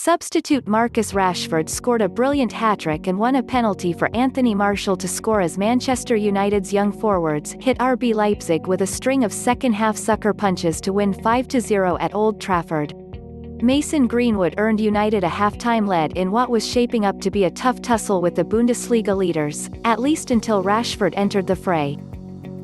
Substitute Marcus Rashford scored a brilliant hat-trick and won a penalty for Anthony Martial to score as Manchester United's young forwards hit RB Leipzig with a string of second-half sucker punches to win 5-0 at Old Trafford. Mason Greenwood earned United a half-time lead in what was shaping up to be a tough tussle with the Bundesliga leaders, at least until Rashford entered the fray.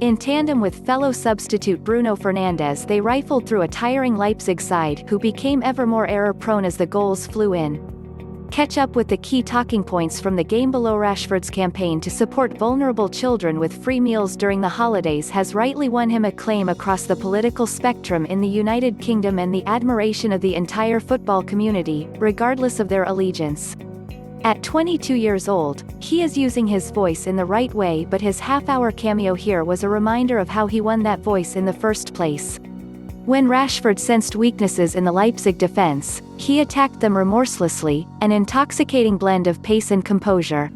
In tandem with fellow substitute Bruno Fernandes, they rifled through a tiring Leipzig side who became ever more error-prone as the goals flew in. Catch up with the key talking points from the Game Below Rashford's campaign to support vulnerable children with free meals during the holidays has rightly won him acclaim across the political spectrum in the United Kingdom and the admiration of the entire football community, regardless of their allegiance. At 22 years old, he is using his voice in the right way, but his half-hour cameo here was a reminder of how he won that voice in the first place. When Rashford sensed weaknesses in the Leipzig defense, he attacked them remorselessly, an intoxicating blend of pace and composure.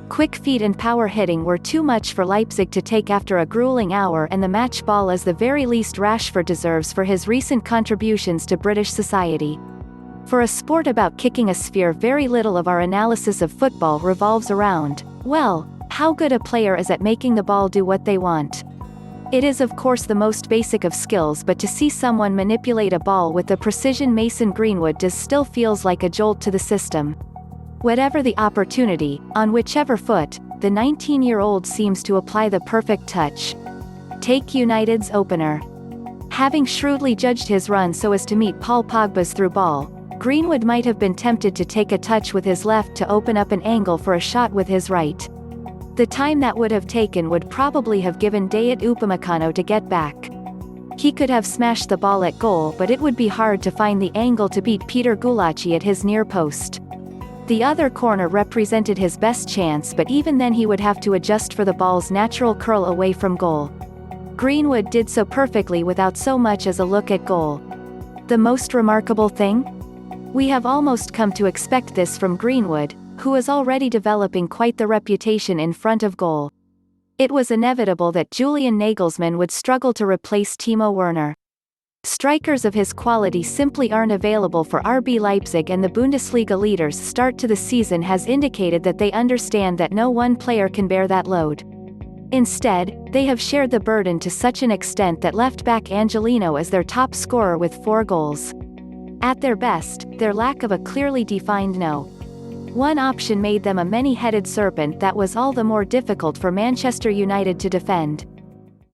Quick feet and power hitting were too much for Leipzig to take after a gruelling hour, and the match ball is the very least Rashford deserves for his recent contributions to British society. For a sport about kicking a sphere, very little of our analysis of football revolves around, well, how good a player is at making the ball do what they want. It is of course the most basic of skills, but to see someone manipulate a ball with the precision Mason Greenwood does still feels like a jolt to the system. Whatever the opportunity, on whichever foot, the 19-year-old seems to apply the perfect touch. Take United's opener. Having shrewdly judged his run so as to meet Paul Pogba's through ball, Greenwood might have been tempted to take a touch with his left to open up an angle for a shot with his right. The time that would have taken would probably have given Dayot Upamecano to get back. He could have smashed the ball at goal, but it would be hard to find the angle to beat Peter Gulacsi at his near post. The other corner represented his best chance, but even then he would have to adjust for the ball's natural curl away from goal. Greenwood did so perfectly without so much as a look at goal. The most remarkable thing? We have almost come to expect this from Greenwood, who is already developing quite the reputation in front of goal. It was inevitable that Julian Nagelsmann would struggle to replace Timo Werner. Strikers of his quality simply aren't available for RB Leipzig, and the Bundesliga leaders' start to the season has indicated that they understand that no one player can bear that load. Instead, they have shared the burden to such an extent that left-back Angelino is their top scorer with 4 goals. At their best, their lack of a clearly defined no-one option made them a many-headed serpent that was all the more difficult for Manchester United to defend.